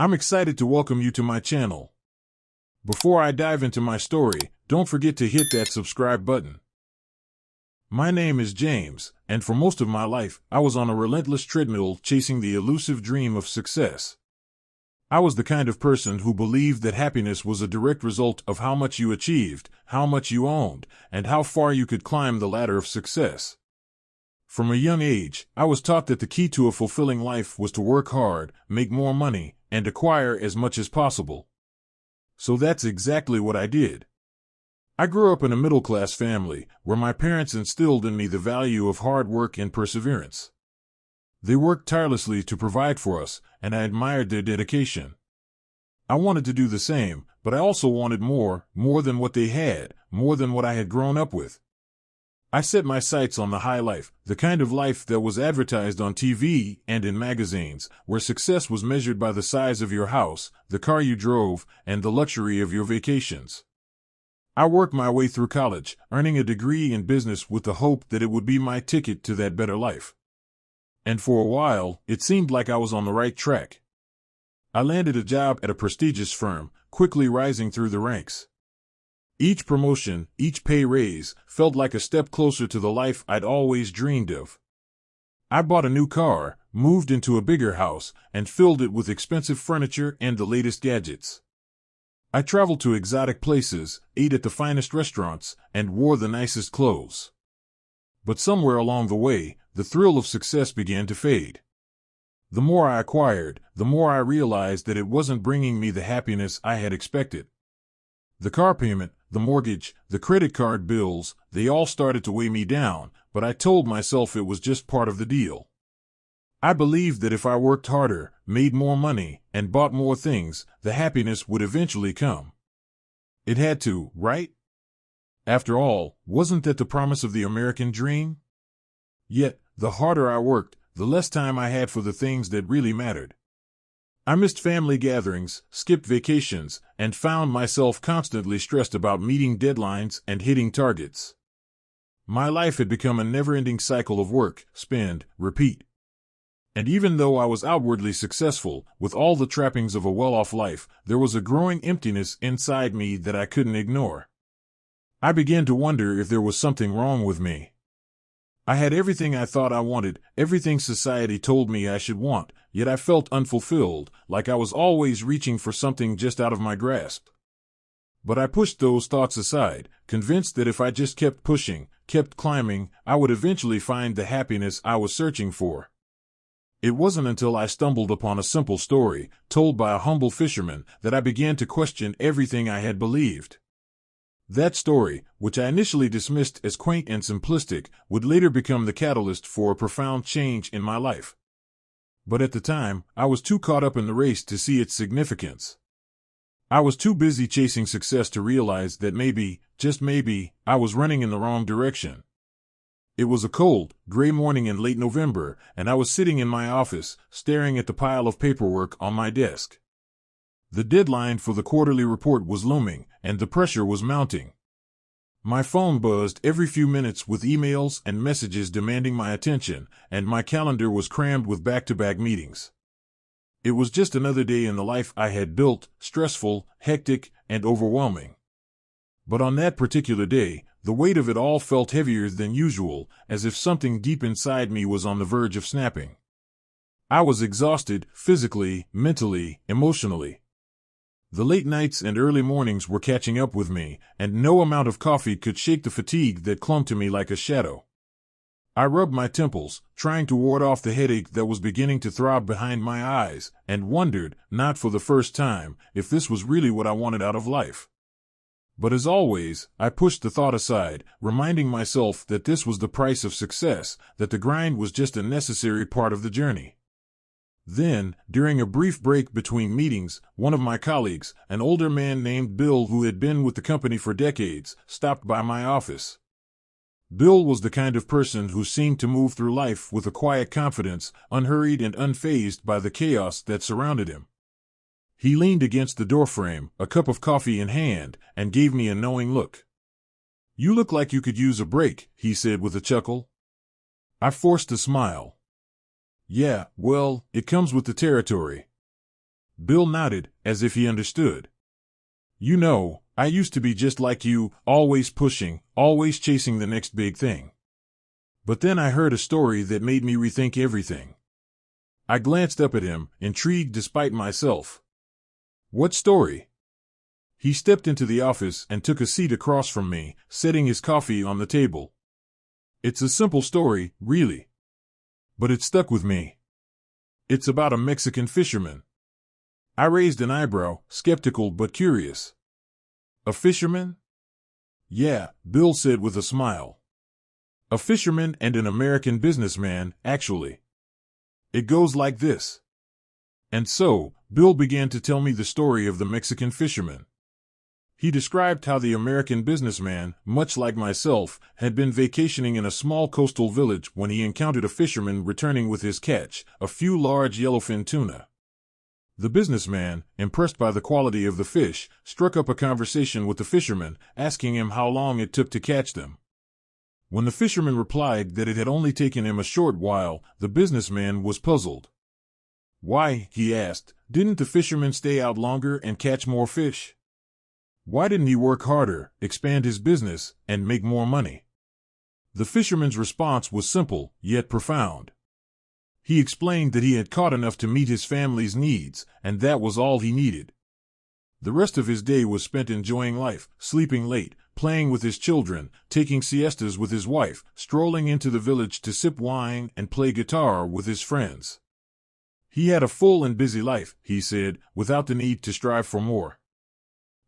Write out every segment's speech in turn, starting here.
I'm excited to welcome you to my channel. Before I dive into my story, don't forget to hit that subscribe button. My name is James, and for most of my life, I was on a relentless treadmill chasing the elusive dream of success. I was the kind of person who believed that happiness was a direct result of how much you achieved, how much you owned, and how far you could climb the ladder of success. From a young age, I was taught that the key to a fulfilling life was to work hard, make more money, and acquire as much as possible. So that's exactly what I did. I grew up in a middle-class family, where my parents instilled in me the value of hard work and perseverance. They worked tirelessly to provide for us, and I admired their dedication. I wanted to do the same, but I also wanted more than what they had, more than what I had grown up with. I set my sights on the high life, the kind of life that was advertised on TV and in magazines, where success was measured by the size of your house, the car you drove, and the luxury of your vacations. I worked my way through college, earning a degree in business with the hope that it would be my ticket to that better life. And for a while, it seemed like I was on the right track. I landed a job at a prestigious firm, quickly rising through the ranks. Each promotion, each pay raise, felt like a step closer to the life I'd always dreamed of. I bought a new car, moved into a bigger house, and filled it with expensive furniture and the latest gadgets. I traveled to exotic places, ate at the finest restaurants, and wore the nicest clothes. But somewhere along the way, the thrill of success began to fade. The more I acquired, the more I realized that it wasn't bringing me the happiness I had expected. The car payment, the mortgage, the credit card bills, they all started to weigh me down, but I told myself it was just part of the deal. I believed that if I worked harder, made more money, and bought more things, the happiness would eventually come. It had to, right? After all, wasn't that the promise of the American dream? Yet, the harder I worked, the less time I had for the things that really mattered. I missed family gatherings, skipped vacations, and found myself constantly stressed about meeting deadlines and hitting targets. My life had become a never-ending cycle of work, spend, repeat. And even though I was outwardly successful, with all the trappings of a well-off life, there was a growing emptiness inside me that I couldn't ignore. I began to wonder if there was something wrong with me. I had everything I thought I wanted, everything society told me I should want, yet I felt unfulfilled, like I was always reaching for something just out of my grasp. But I pushed those thoughts aside, convinced that if I just kept pushing, kept climbing, I would eventually find the happiness I was searching for. It wasn't until I stumbled upon a simple story, told by a humble fisherman, that I began to question everything I had believed. That story, which I initially dismissed as quaint and simplistic, would later become the catalyst for a profound change in my life. But at the time, I was too caught up in the race to see its significance. I was too busy chasing success to realize that maybe, just maybe, I was running in the wrong direction. It was a cold, gray morning in late November, and I was sitting in my office, staring at the pile of paperwork on my desk. The deadline for the quarterly report was looming, and the pressure was mounting. My phone buzzed every few minutes with emails and messages demanding my attention, and my calendar was crammed with back-to-back meetings. It was just another day in the life I had built, stressful, hectic, and overwhelming. But on that particular day, the weight of it all felt heavier than usual, as if something deep inside me was on the verge of snapping. I was exhausted, physically, mentally, emotionally. The late nights and early mornings were catching up with me, and no amount of coffee could shake the fatigue that clung to me like a shadow. I rubbed my temples, trying to ward off the headache that was beginning to throb behind my eyes, and wondered, not for the first time, if this was really what I wanted out of life. But as always, I pushed the thought aside, reminding myself that this was the price of success, that the grind was just a necessary part of the journey. Then, during a brief break between meetings, one of my colleagues, an older man named Bill who had been with the company for decades, stopped by my office. Bill was the kind of person who seemed to move through life with a quiet confidence, unhurried and unfazed by the chaos that surrounded him. He leaned against the doorframe, a cup of coffee in hand, and gave me a knowing look. "You look like you could use a break," he said with a chuckle. I forced a smile. "Yeah, well, it comes with the territory." Bill nodded, as if he understood. You know, I used to be just like you, always pushing, always chasing the next big thing. But then I heard a story that made me rethink everything. I glanced up at him, intrigued despite myself. What story? He stepped into the office and took a seat across from me, setting his coffee on the table. It's a simple story, really. But it stuck with me. It's about a Mexican fisherman. I raised an eyebrow, skeptical but curious. A fisherman? Yeah, Bill said with a smile. A fisherman and an American businessman, actually. It goes like this. And so, Bill began to tell me the story of the Mexican fisherman. He described how the American businessman, much like myself, had been vacationing in a small coastal village when he encountered a fisherman returning with his catch, a few large yellowfin tuna. The businessman, impressed by the quality of the fish, struck up a conversation with the fisherman, asking him how long it took to catch them. When the fisherman replied that it had only taken him a short while, the businessman was puzzled. Why, he asked, didn't the fisherman stay out longer and catch more fish? Why didn't he work harder, expand his business, and make more money? The fisherman's response was simple, yet profound. He explained that he had caught enough to meet his family's needs, and that was all he needed. The rest of his day was spent enjoying life, sleeping late, playing with his children, taking siestas with his wife, strolling into the village to sip wine and play guitar with his friends. He had a full and busy life, he said, without the need to strive for more.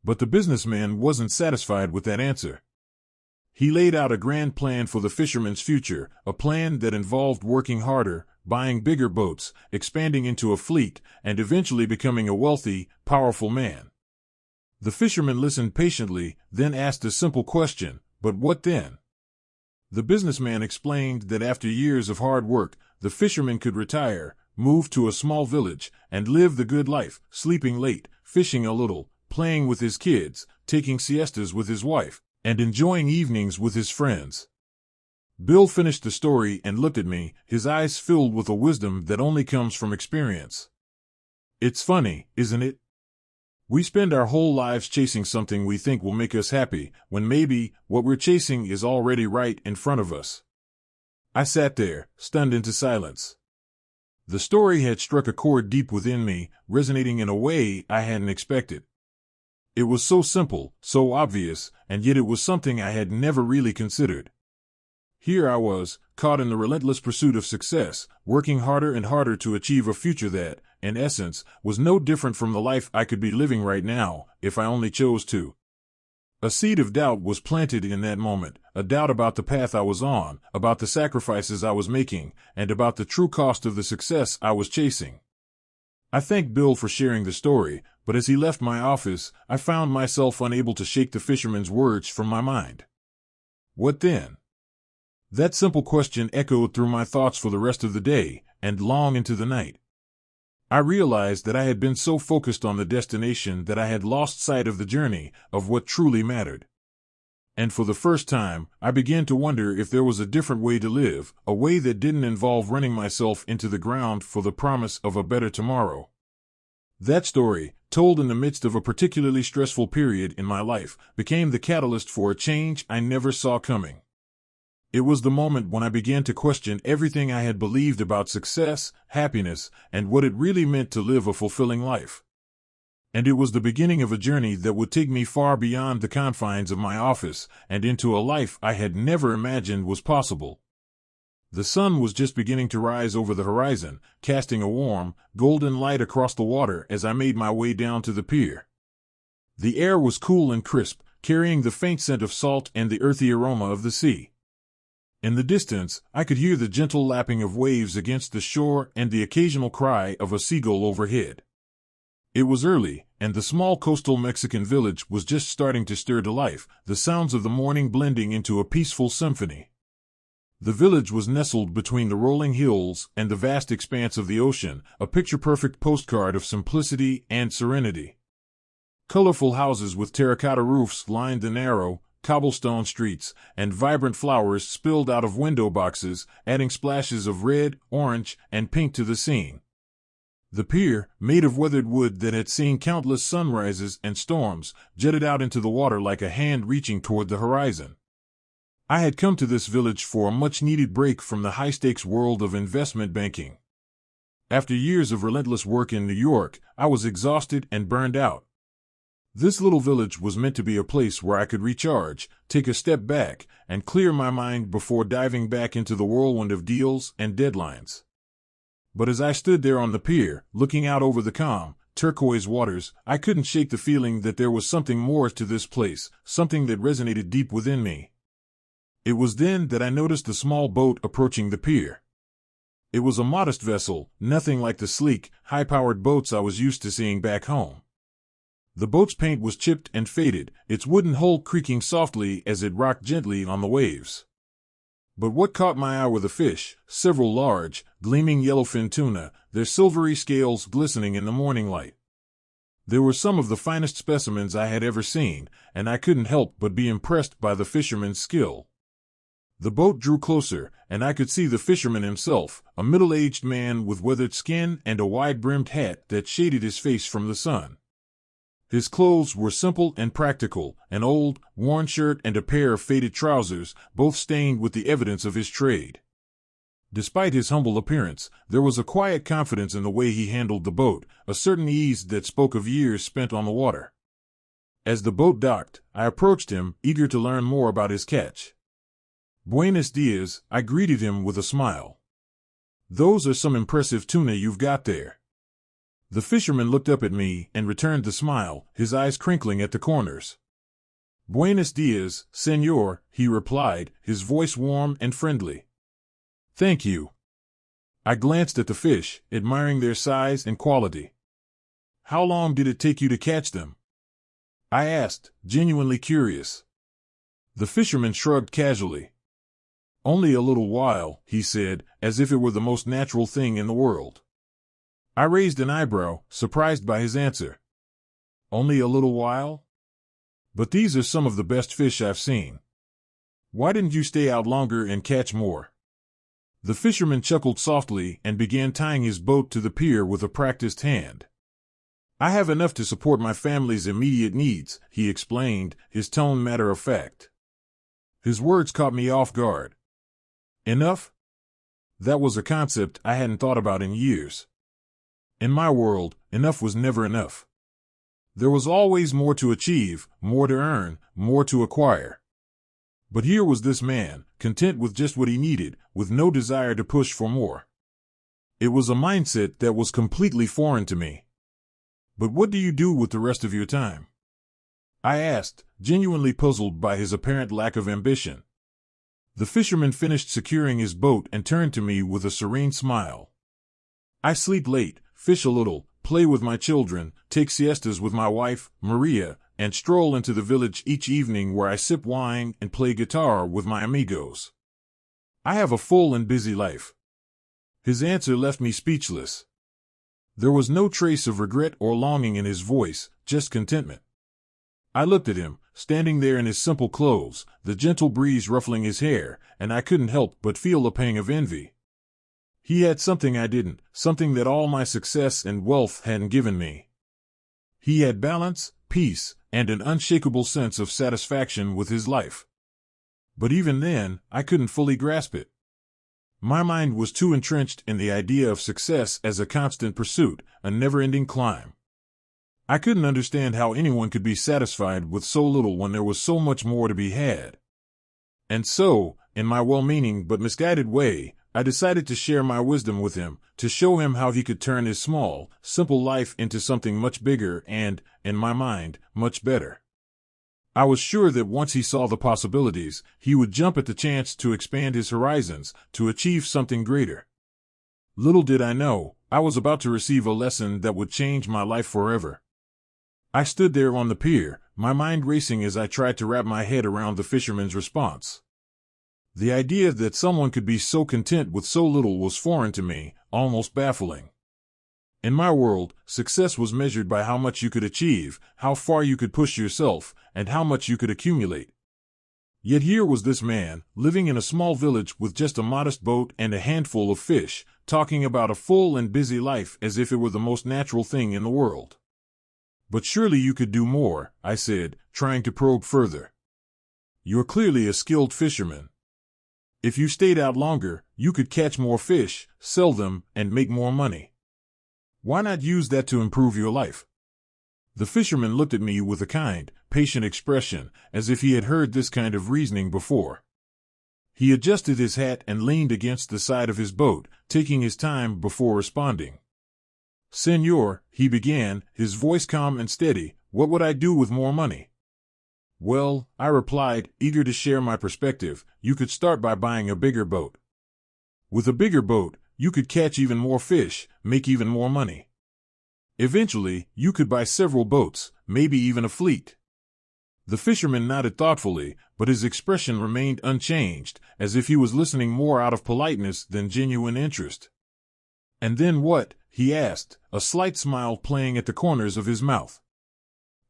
But the businessman wasn't satisfied with that answer. He laid out a grand plan for the fisherman's future, a plan that involved working harder, buying bigger boats, expanding into a fleet, and eventually becoming a wealthy, powerful man. The fisherman listened patiently, then asked a simple question, but what then? The businessman explained that after years of hard work, the fisherman could retire, move to a small village, and live the good life, sleeping late, fishing a little, playing with his kids, taking siestas with his wife, and enjoying evenings with his friends. Bill finished the story and looked at me, his eyes filled with a wisdom that only comes from experience. It's funny, isn't it? We spend our whole lives chasing something we think will make us happy, when maybe what we're chasing is already right in front of us. I sat there, stunned into silence. The story had struck a chord deep within me, resonating in a way I hadn't expected. It was so simple, so obvious, and yet it was something I had never really considered. Here I was, caught in the relentless pursuit of success, working harder and harder to achieve a future that, in essence, was no different from the life I could be living right now, if I only chose to. A seed of doubt was planted in that moment, a doubt about the path I was on, about the sacrifices I was making, and about the true cost of the success I was chasing. I thanked Bill for sharing the story, but as he left my office, I found myself unable to shake the fisherman's words from my mind. What then? That simple question echoed through my thoughts for the rest of the day, and long into the night. I realized that I had been so focused on the destination that I had lost sight of the journey, of what truly mattered. And for the first time, I began to wonder if there was a different way to live, a way that didn't involve running myself into the ground for the promise of a better tomorrow. That story, told in the midst of a particularly stressful period in my life, became the catalyst for a change I never saw coming. It was the moment when I began to question everything I had believed about success, happiness, and what it really meant to live a fulfilling life. And it was the beginning of a journey that would take me far beyond the confines of my office and into a life I had never imagined was possible. The sun was just beginning to rise over the horizon, casting a warm, golden light across the water as I made my way down to the pier. The air was cool and crisp, carrying the faint scent of salt and the earthy aroma of the sea. In the distance, I could hear the gentle lapping of waves against the shore and the occasional cry of a seagull overhead. It was early, and the small coastal Mexican village was just starting to stir to life, the sounds of the morning blending into a peaceful symphony. The village was nestled between the rolling hills and the vast expanse of the ocean, a picture-perfect postcard of simplicity and serenity. Colorful houses with terracotta roofs lined the narrow, cobblestone streets, and vibrant flowers spilled out of window boxes, adding splashes of red, orange, and pink to the scene. The pier, made of weathered wood that had seen countless sunrises and storms, jutted out into the water like a hand reaching toward the horizon. I had come to this village for a much-needed break from the high-stakes world of investment banking. After years of relentless work in New York, I was exhausted and burned out. This little village was meant to be a place where I could recharge, take a step back, and clear my mind before diving back into the whirlwind of deals and deadlines. But as I stood there on the pier, looking out over the calm, turquoise waters, I couldn't shake the feeling that there was something more to this place, something that resonated deep within me. It was then that I noticed a small boat approaching the pier. It was a modest vessel, nothing like the sleek, high-powered boats I was used to seeing back home. The boat's paint was chipped and faded, its wooden hull creaking softly as it rocked gently on the waves. But what caught my eye were the fish, several large, gleaming yellowfin tuna, their silvery scales glistening in the morning light. They were some of the finest specimens I had ever seen, and I couldn't help but be impressed by the fisherman's skill. The boat drew closer, and I could see the fisherman himself, a middle-aged man with weathered skin and a wide-brimmed hat that shaded his face from the sun. His clothes were simple and practical, an old, worn shirt and a pair of faded trousers, both stained with the evidence of his trade. Despite his humble appearance, there was a quiet confidence in the way he handled the boat, a certain ease that spoke of years spent on the water. As the boat docked, I approached him, eager to learn more about his catch. "Buenos dias," I greeted him with a smile. "Those are some impressive tuna you've got there." The fisherman looked up at me and returned the smile, his eyes crinkling at the corners. "Buenos dias, senor," he replied, his voice warm and friendly. "Thank you." I glanced at the fish, admiring their size and quality. "How long did it take you to catch them?" I asked, genuinely curious. The fisherman shrugged casually. "Only a little while," he said, as if it were the most natural thing in the world. I raised an eyebrow, surprised by his answer. "Only a little while? But these are some of the best fish I've seen. Why didn't you stay out longer and catch more?" The fisherman chuckled softly and began tying his boat to the pier with a practiced hand. "I have enough to support my family's immediate needs," he explained, his tone matter-of-fact. His words caught me off guard. Enough? That was a concept I hadn't thought about in years. In my world, enough was never enough. There was always more to achieve, more to earn, more to acquire. But here was this man, content with just what he needed, with no desire to push for more. It was a mindset that was completely foreign to me. "But what do you do with the rest of your time?" I asked, genuinely puzzled by his apparent lack of ambition. The fisherman finished securing his boat and turned to me with a serene smile. "I sleep late, fish a little, play with my children, take siestas with my wife, Maria, and stroll into the village each evening where I sip wine and play guitar with my amigos. I have a full and busy life." His answer left me speechless. There was no trace of regret or longing in his voice, just contentment. I looked at him, standing there in his simple clothes, the gentle breeze ruffling his hair, and I couldn't help but feel a pang of envy. He had something I didn't, something that all my success and wealth hadn't given me. He had balance, peace, and an unshakable sense of satisfaction with his life. But even then, I couldn't fully grasp it. My mind was too entrenched in the idea of success as a constant pursuit, a never-ending climb. I couldn't understand how anyone could be satisfied with so little when there was so much more to be had. And so, in my well-meaning but misguided way, I decided to share my wisdom with him, to show him how he could turn his small, simple life into something much bigger and, in my mind, much better. I was sure that once he saw the possibilities, he would jump at the chance to expand his horizons, to achieve something greater. Little did I know, I was about to receive a lesson that would change my life forever. I stood there on the pier, my mind racing as I tried to wrap my head around the fisherman's response. The idea that someone could be so content with so little was foreign to me, almost baffling. In my world, success was measured by how much you could achieve, how far you could push yourself, and how much you could accumulate. Yet here was this man, living in a small village with just a modest boat and a handful of fish, talking about a full and busy life as if it were the most natural thing in the world. But surely you could do more, I said, trying to probe further. You're clearly a skilled fisherman. If you stayed out longer, you could catch more fish, sell them, and make more money. Why not use that to improve your life? The fisherman looked at me with a kind, patient expression, as if he had heard this kind of reasoning before. He adjusted his hat and leaned against the side of his boat, taking his time before responding. "Senor," he began, his voice calm and steady, "what would I do with more money?" "Well," I replied, eager to share my perspective, "you could start by buying a bigger boat. With a bigger boat, you could catch even more fish, make even more money. Eventually, you could buy several boats, maybe even a fleet." The fisherman nodded thoughtfully, but his expression remained unchanged, as if he was listening more out of politeness than genuine interest. "And then what?" he asked, a slight smile playing at the corners of his mouth.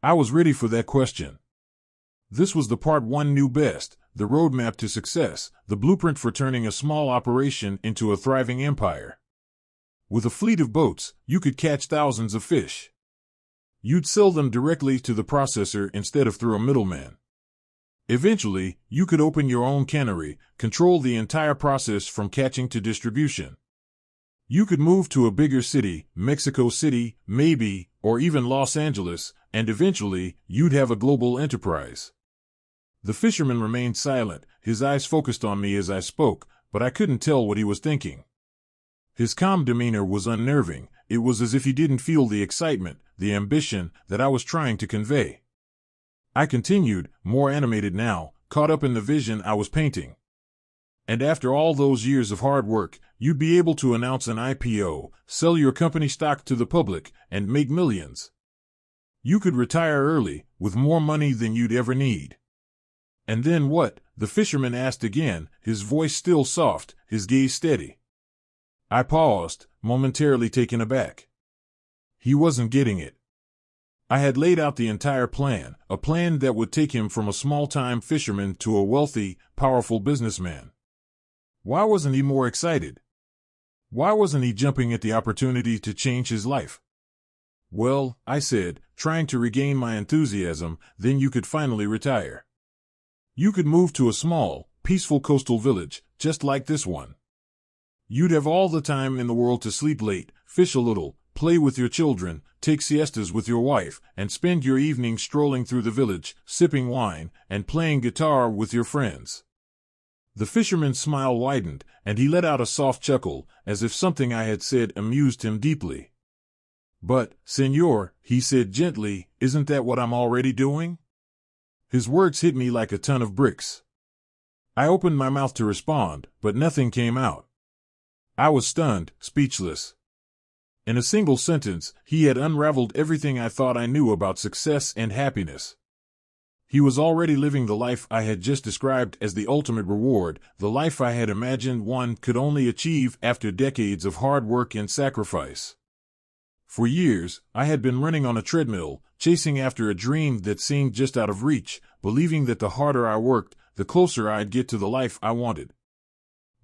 I was ready for that question. This was the part one knew best, the roadmap to success, the blueprint for turning a small operation into a thriving empire. With a fleet of boats, you could catch thousands of fish. You'd sell them directly to the processor instead of through a middleman. Eventually, you could open your own cannery, control the entire process from catching to distribution. You could move to a bigger city, Mexico City, maybe, or even Los Angeles, and eventually, you'd have a global enterprise. The fisherman remained silent, his eyes focused on me as I spoke, but I couldn't tell what he was thinking. His calm demeanor was unnerving. It was as if he didn't feel the excitement, the ambition that I was trying to convey. I continued, more animated now, caught up in the vision I was painting. "And after all those years of hard work, you'd be able to announce an IPO, sell your company stock to the public, and make millions. You could retire early, with more money than you'd ever need." "And then what?" the fisherman asked again, his voice still soft, his gaze steady. I paused, momentarily taken aback. He wasn't getting it. I had laid out the entire plan, a plan that would take him from a small-time fisherman to a wealthy, powerful businessman. Why wasn't he more excited? Why wasn't he jumping at the opportunity to change his life? "Well," I said, trying to regain my enthusiasm, "then you could finally retire. You could move to a small, peaceful coastal village, just like this one. You'd have all the time in the world to sleep late, fish a little, play with your children, take siestas with your wife, and spend your evenings strolling through the village, sipping wine, and playing guitar with your friends." The fisherman's smile widened, and he let out a soft chuckle, as if something I had said amused him deeply. "But, senor," he said gently, "isn't that what I'm already doing?" His words hit me like a ton of bricks. I opened my mouth to respond, but nothing came out. I was stunned, speechless. In a single sentence, he had unraveled everything I thought I knew about success and happiness. He was already living the life I had just described as the ultimate reward, the life I had imagined one could only achieve after decades of hard work and sacrifice. For years, I had been running on a treadmill, chasing after a dream that seemed just out of reach, believing that the harder I worked, the closer I'd get to the life I wanted.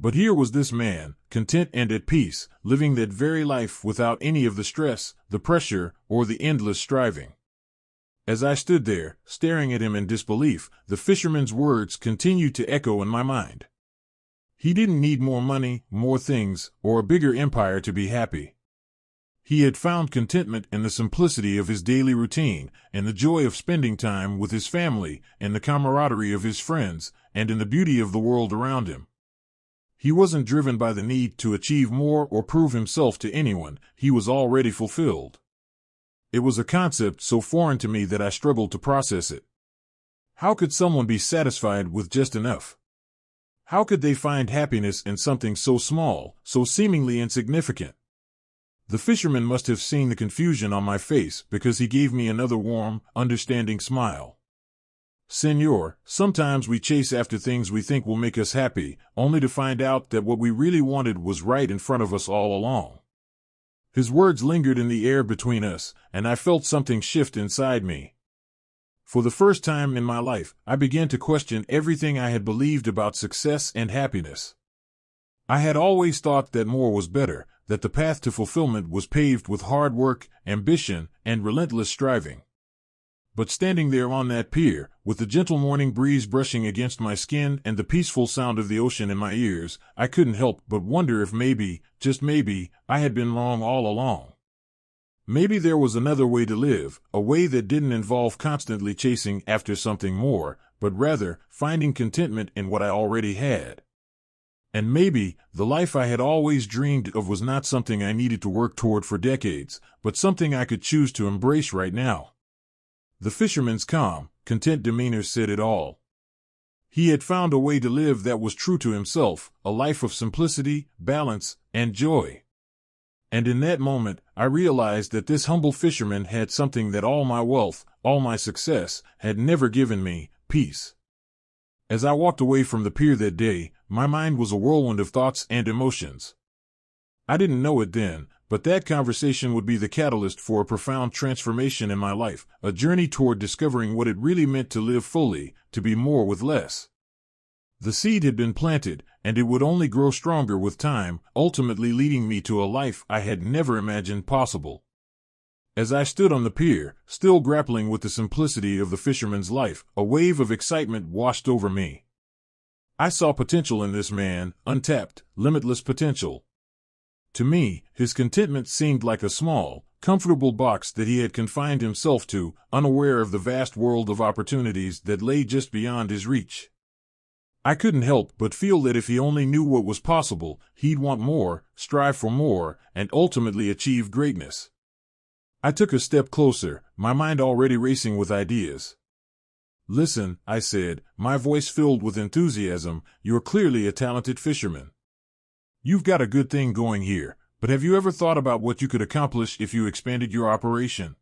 But here was this man, content and at peace, living that very life without any of the stress, the pressure, or the endless striving. As I stood there, staring at him in disbelief, the fisherman's words continued to echo in my mind. He didn't need more money, more things, or a bigger empire to be happy. He had found contentment in the simplicity of his daily routine, in the joy of spending time with his family, in the camaraderie of his friends, and in the beauty of the world around him. He wasn't driven by the need to achieve more or prove himself to anyone. He was already fulfilled. It was a concept so foreign to me that I struggled to process it. How could someone be satisfied with just enough? How could they find happiness in something so small, so seemingly insignificant? The fisherman must have seen the confusion on my face, because he gave me another warm, understanding smile. "Senor, sometimes we chase after things we think will make us happy, only to find out that what we really wanted was right in front of us all along." His words lingered in the air between us, and I felt something shift inside me. For the first time in my life, I began to question everything I had believed about success and happiness. I had always thought that more was better, that the path to fulfillment was paved with hard work, ambition, and relentless striving. But standing there on that pier, with the gentle morning breeze brushing against my skin and the peaceful sound of the ocean in my ears, I couldn't help but wonder if maybe, just maybe, I had been wrong all along. Maybe there was another way to live, a way that didn't involve constantly chasing after something more, but rather finding contentment in what I already had. And maybe the life I had always dreamed of was not something I needed to work toward for decades, but something I could choose to embrace right now. The fisherman's calm, content demeanor said it all. He had found a way to live that was true to himself, a life of simplicity, balance, and joy. And in that moment, I realized that this humble fisherman had something that all my wealth, all my success, had never given me: peace. As I walked away from the pier that day, my mind was a whirlwind of thoughts and emotions. I didn't know it then, but that conversation would be the catalyst for a profound transformation in my life, a journey toward discovering what it really meant to live fully, to be more with less. The seed had been planted, and it would only grow stronger with time, ultimately leading me to a life I had never imagined possible. As I stood on the pier, still grappling with the simplicity of the fisherman's life, a wave of excitement washed over me. I saw potential in this man, untapped, limitless potential. To me, his contentment seemed like a small, comfortable box that he had confined himself to, unaware of the vast world of opportunities that lay just beyond his reach. I couldn't help but feel that if he only knew what was possible, he'd want more, strive for more, and ultimately achieve greatness. I took a step closer, my mind already racing with ideas. "Listen," I said, my voice filled with enthusiasm, "you're clearly a talented fisherman. You've got a good thing going here, but have you ever thought about what you could accomplish if you expanded your operation?"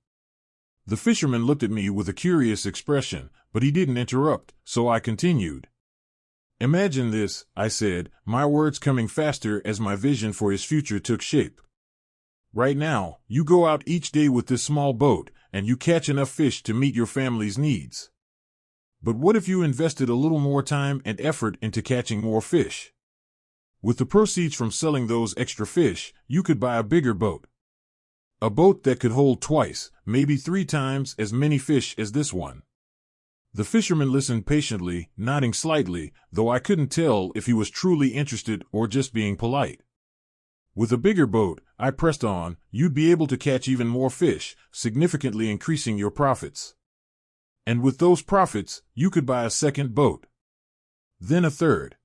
The fisherman looked at me with a curious expression, but he didn't interrupt, so I continued. "Imagine this," I said, my words coming faster as my vision for his future took shape. "Right now, you go out each day with this small boat, and you catch enough fish to meet your family's needs. But what if you invested a little more time and effort into catching more fish? With the proceeds from selling those extra fish, you could buy a bigger boat. A boat that could hold twice, maybe 3 times as many fish as this one." The fisherman listened patiently, nodding slightly, though I couldn't tell if he was truly interested or just being polite. "With a bigger boat," I pressed on, "you'd be able to catch even more fish, significantly increasing your profits. And with those profits, you could buy a second boat. Then a third.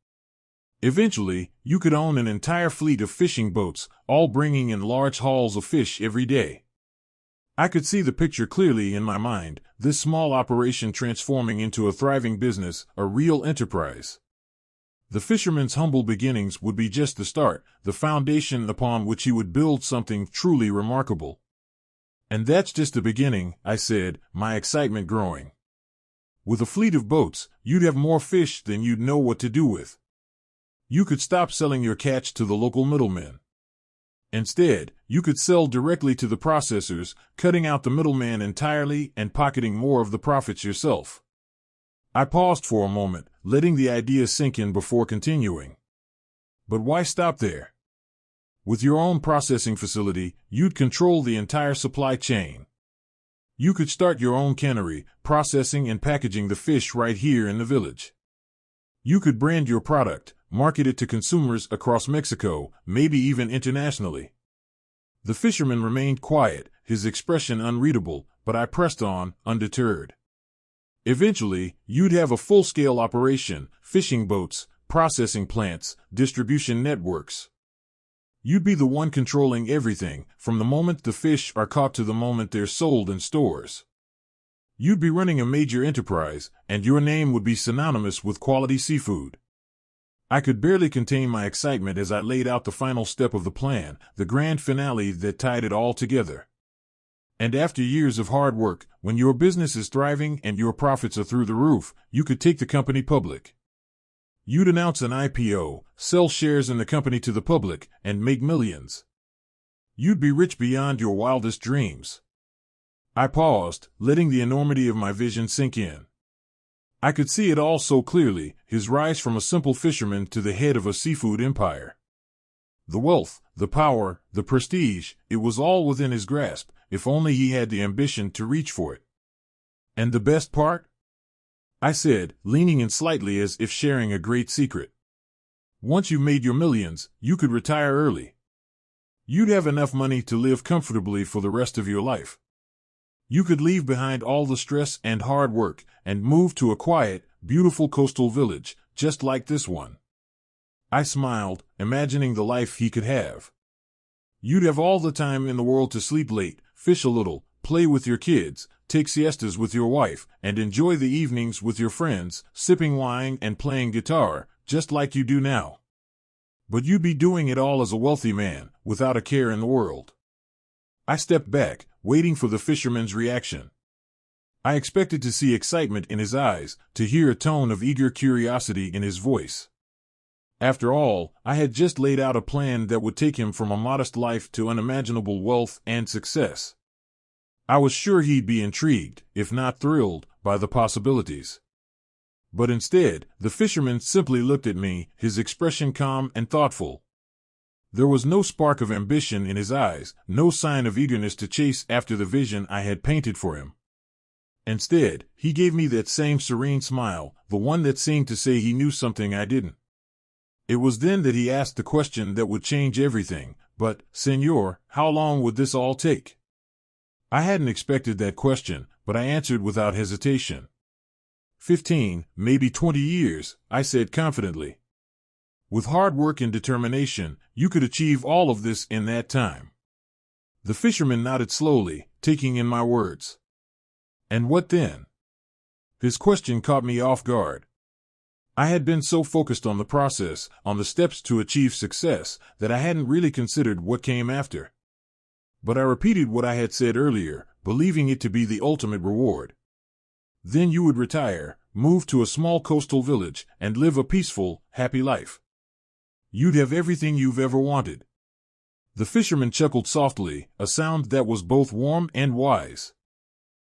Eventually, you could own an entire fleet of fishing boats, all bringing in large hauls of fish every day." I could see the picture clearly in my mind, this small operation transforming into a thriving business, a real enterprise. The fisherman's humble beginnings would be just the start, the foundation upon which he would build something truly remarkable. "And that's just the beginning," I said, my excitement growing. "With a fleet of boats, you'd have more fish than you'd know what to do with. You could stop selling your catch to the local middlemen. Instead, you could sell directly to the processors, cutting out the middleman entirely and pocketing more of the profits yourself." I paused for a moment, letting the idea sink in before continuing. "But why stop there? With your own processing facility, you'd control the entire supply chain. You could start your own cannery, processing and packaging the fish right here in the village. You could brand your product, market it to consumers across Mexico, maybe even internationally." The fisherman remained quiet, his expression unreadable, but I pressed on, undeterred. "Eventually, you'd have a full-scale operation, fishing boats, processing plants, distribution networks. You'd be the one controlling everything, from the moment the fish are caught to the moment they're sold in stores. You'd be running a major enterprise, and your name would be synonymous with quality seafood." I could barely contain my excitement as I laid out the final step of the plan, the grand finale that tied it all together. "And after years of hard work, when your business is thriving and your profits are through the roof, you could take the company public. You'd announce an IPO, sell shares in the company to the public, and make millions. You'd be rich beyond your wildest dreams. I paused, letting the enormity of my vision sink in. I could see it all so clearly, his rise from a simple fisherman to the head of a seafood empire. The wealth, the power, the prestige, it was all within his grasp, if only he had the ambition to reach for it. And the best part? I said, leaning in slightly as if sharing a great secret. Once you've made your millions, you could retire early. You'd have enough money to live comfortably for the rest of your life. You could leave behind all the stress and hard work and move to a quiet, beautiful coastal village, just like this one. I smiled, imagining the life he could have. You'd have all the time in the world to sleep late, fish a little, play with your kids, take siestas with your wife, and enjoy the evenings with your friends, sipping wine and playing guitar, just like you do now. But you'd be doing it all as a wealthy man, without a care in the world. I stepped back, waiting for the fisherman's reaction. I expected to see excitement in his eyes, to hear a tone of eager curiosity in his voice. After all, I had just laid out a plan that would take him from a modest life to unimaginable wealth and success. I was sure he'd be intrigued, if not thrilled, by the possibilities. But instead, the fisherman simply looked at me, his expression calm and thoughtful. There was no spark of ambition in his eyes, no sign of eagerness to chase after the vision I had painted for him. Instead, he gave me that same serene smile, the one that seemed to say he knew something I didn't. It was then that he asked the question that would change everything. But, Senor, how long would this all take? I hadn't expected that question, but I answered without hesitation. 15, maybe 20 years, I said confidently. With hard work and determination, you could achieve all of this in that time. The fisherman nodded slowly, taking in my words. And what then? His question caught me off guard. I had been so focused on the process, on the steps to achieve success, that I hadn't really considered what came after. But I repeated what I had said earlier, believing it to be the ultimate reward. Then you would retire, move to a small coastal village, and live a peaceful, happy life. You'd have everything you've ever wanted. The fisherman chuckled softly, a sound that was both warm and wise.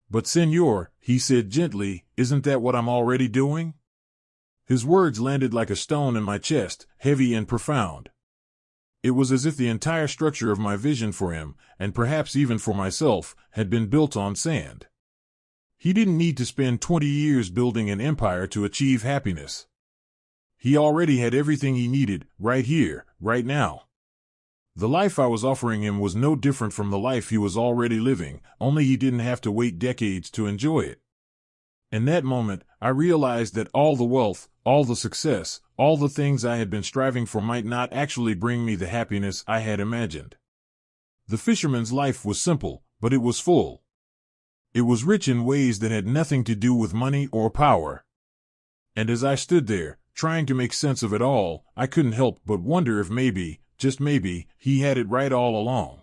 But Senor, he said gently, isn't that what I'm already doing? His words landed like a stone in my chest, heavy and profound. It was as if the entire structure of my vision for him, and perhaps even for myself, had been built on sand. He didn't need to spend 20 years building an empire to achieve happiness. He already had everything he needed, right here, right now. The life I was offering him was no different from the life he was already living, only he didn't have to wait decades to enjoy it. In that moment, I realized that all the wealth, all the success, all the things I had been striving for might not actually bring me the happiness I had imagined. The fisherman's life was simple, but it was full. It was rich in ways that had nothing to do with money or power. And as I stood there, trying to make sense of it all, I couldn't help but wonder if maybe, just maybe, he had it right all along.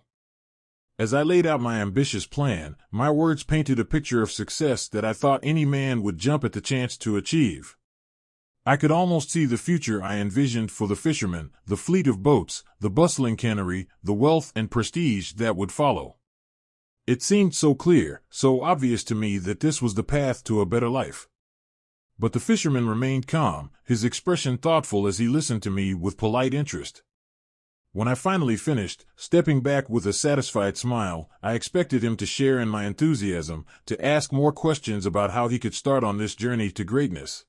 As I laid out my ambitious plan, my words painted a picture of success that I thought any man would jump at the chance to achieve. I could almost see the future I envisioned for the fisherman, the fleet of boats, the bustling cannery, the wealth and prestige that would follow. It seemed so clear, so obvious to me that this was the path to a better life. But the fisherman remained calm, his expression thoughtful as he listened to me with polite interest. When I finally finished, stepping back with a satisfied smile, I expected him to share in my enthusiasm, to ask more questions about how he could start on this journey to greatness.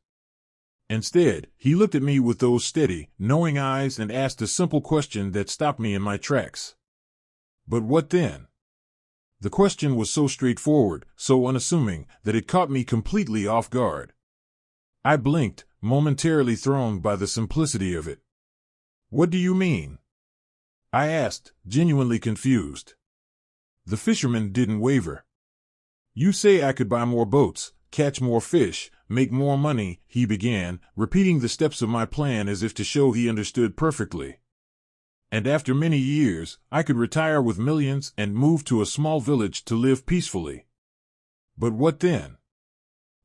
Instead, he looked at me with those steady, knowing eyes and asked a simple question that stopped me in my tracks. But what then? The question was so straightforward, so unassuming, that it caught me completely off guard. I blinked, momentarily thrown by the simplicity of it. What do you mean? I asked, genuinely confused. The fisherman didn't waver. You say I could buy more boats, catch more fish, make more money, he began, repeating the steps of my plan as if to show he understood perfectly. And after many years, I could retire with millions and move to a small village to live peacefully. But what then?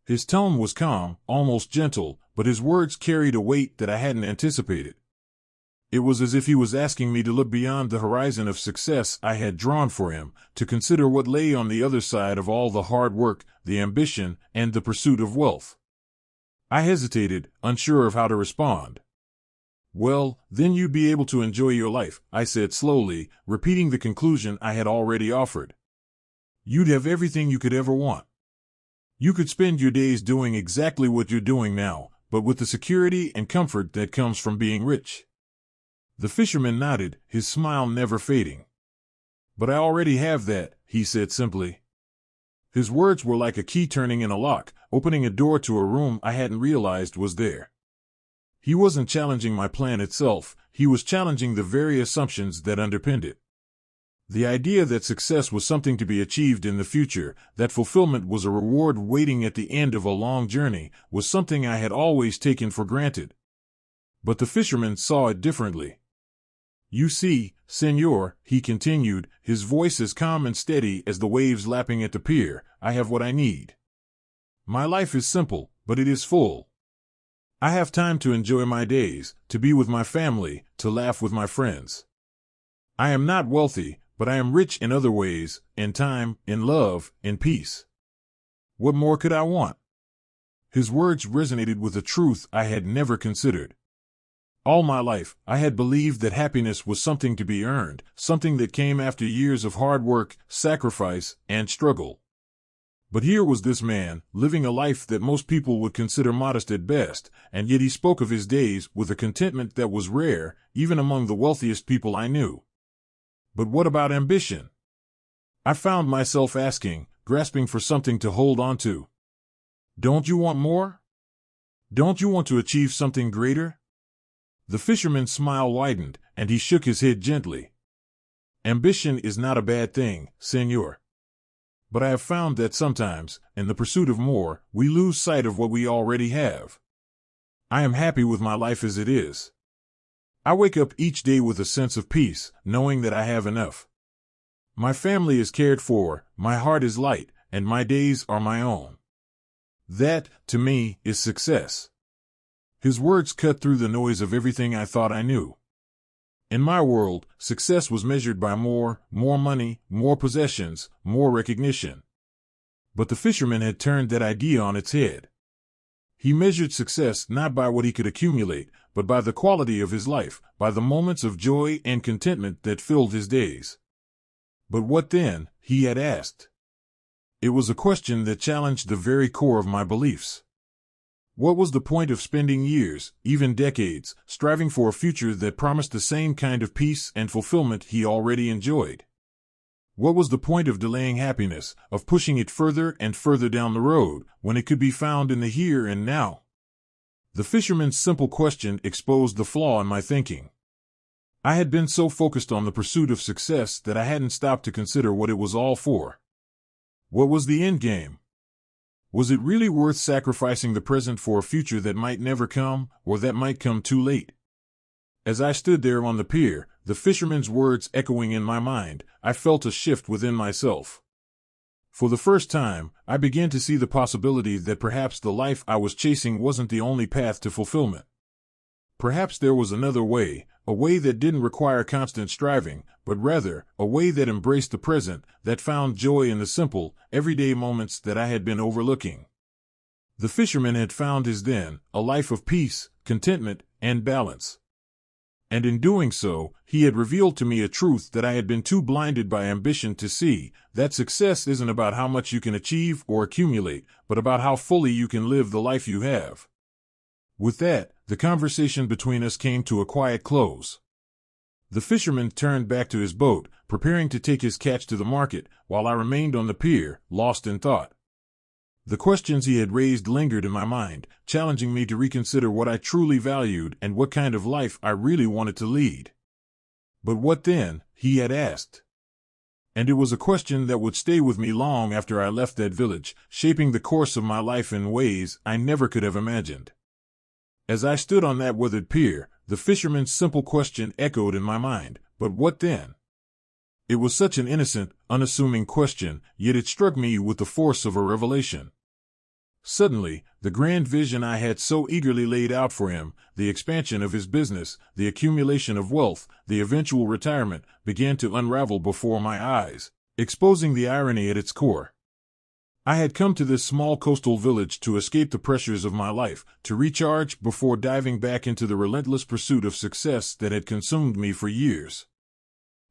His tone was calm, almost gentle, but his words carried a weight that I hadn't anticipated. It was as if he was asking me to look beyond the horizon of success I had drawn for him, to consider what lay on the other side of all the hard work, the ambition, and the pursuit of wealth. I hesitated, unsure of how to respond. "Well, then you'd be able to enjoy your life," I said slowly, repeating the conclusion I had already offered. "You'd have everything you could ever want. You could spend your days doing exactly what you're doing now, but with the security and comfort that comes from being rich." The fisherman nodded, his smile never fading. "But I already have that," he said simply. His words were like a key turning in a lock, opening a door to a room I hadn't realized was there. He wasn't challenging my plan itself, he was challenging the very assumptions that underpinned it. The idea that success was something to be achieved in the future, that fulfillment was a reward waiting at the end of a long journey, was something I had always taken for granted. But the fisherman saw it differently. "You see, senor," he continued, his voice as calm and steady as the waves lapping at the pier, "I have what I need. My life is simple, but it is full. I have time to enjoy my days, to be with my family, to laugh with my friends. I am not wealthy, but I am rich in other ways, in time, in love, in peace. What more could I want?" His words resonated with a truth I had never considered. All my life, I had believed that happiness was something to be earned, something that came after years of hard work, sacrifice, and struggle. But here was this man, living a life that most people would consider modest at best, and yet he spoke of his days with a contentment that was rare, even among the wealthiest people I knew. But what about ambition? I found myself asking, grasping for something to hold on to. Don't you want more? Don't you want to achieve something greater? The fisherman's smile widened, and he shook his head gently. Ambition is not a bad thing, senor. But I have found that sometimes, in the pursuit of more, we lose sight of what we already have. I am happy with my life as it is. I wake up each day with a sense of peace, knowing that I have enough. My family is cared for, my heart is light, and my days are my own. That, to me, is success. His words cut through the noise of everything I thought I knew. In my world, success was measured by more money, more possessions, more recognition. But the fisherman had turned that idea on its head. He measured success not by what he could accumulate, but by the quality of his life, by the moments of joy and contentment that filled his days. But what then? He had asked. It was a question that challenged the very core of my beliefs. What was the point of spending years, even decades, striving for a future that promised the same kind of peace and fulfillment he already enjoyed? What was the point of delaying happiness, of pushing it further and further down the road, when it could be found in the here and now? The fisherman's simple question exposed the flaw in my thinking. I had been so focused on the pursuit of success that I hadn't stopped to consider what it was all for. What was the end game? Was it really worth sacrificing the present for a future that might never come, or that might come too late? As I stood there on the pier, the fisherman's words echoing in my mind, I felt a shift within myself. For the first time, I began to see the possibility that perhaps the life I was chasing wasn't the only path to fulfillment. Perhaps there was another way, a way that didn't require constant striving, but rather, a way that embraced the present, that found joy in the simple, everyday moments that I had been overlooking. The fisherman had found his then, a life of peace, contentment, and balance. And in doing so, he had revealed to me a truth that I had been too blinded by ambition to see, that success isn't about how much you can achieve or accumulate, but about how fully you can live the life you have. With that, the conversation between us came to a quiet close. The fisherman turned back to his boat, preparing to take his catch to the market, while I remained on the pier, lost in thought. The questions he had raised lingered in my mind, challenging me to reconsider what I truly valued and what kind of life I really wanted to lead. But what then? He had asked. And it was a question that would stay with me long after I left that village, shaping the course of my life in ways I never could have imagined. As I stood on that weathered pier, the fisherman's simple question echoed in my mind, but what then? It was such an innocent, unassuming question, yet it struck me with the force of a revelation. Suddenly, the grand vision I had so eagerly laid out for him, the expansion of his business, the accumulation of wealth, the eventual retirement, began to unravel before my eyes, exposing the irony at its core. I had come to this small coastal village to escape the pressures of my life, to recharge before diving back into the relentless pursuit of success that had consumed me for years.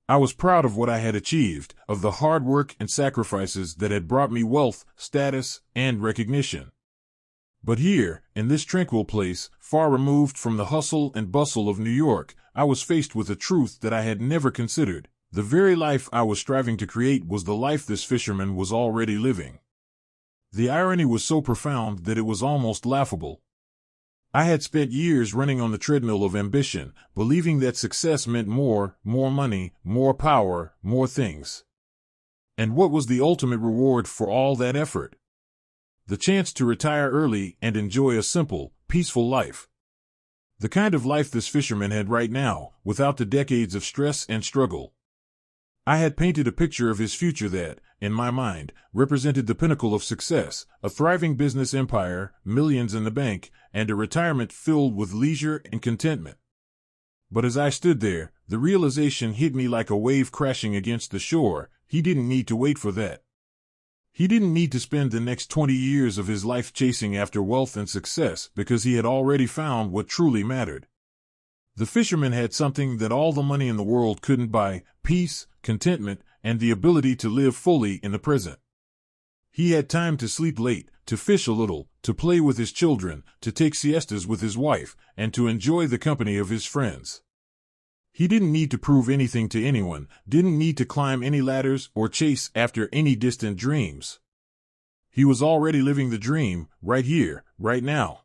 I was proud of what I had achieved, of the hard work and sacrifices that had brought me wealth, status, and recognition. But here, in this tranquil place, far removed from the hustle and bustle of New York, I was faced with a truth that I had never considered. The very life I was striving to create was the life this fisherman was already living. The irony was so profound that it was almost laughable. I had spent years running on the treadmill of ambition, believing that success meant more money, more power, more things. And what was the ultimate reward for all that effort? The chance to retire early and enjoy a simple, peaceful life. The kind of life this fisherman had right now, without the decades of stress and struggle. I had painted a picture of his future that, in my mind, represented the pinnacle of success, a thriving business empire, millions in the bank, and a retirement filled with leisure and contentment. But as I stood there, the realization hit me like a wave crashing against the shore. He didn't need to wait for that. He didn't need to spend the next 20 years of his life chasing after wealth and success because he had already found what truly mattered. The fisherman had something that all the money in the world couldn't buy: peace, contentment, and the ability to live fully in the present. He had time to sleep late, to fish a little, to play with his children, to take siestas with his wife, and to enjoy the company of his friends. He didn't need to prove anything to anyone, didn't need to climb any ladders or chase after any distant dreams. He was already living the dream, right here, right now.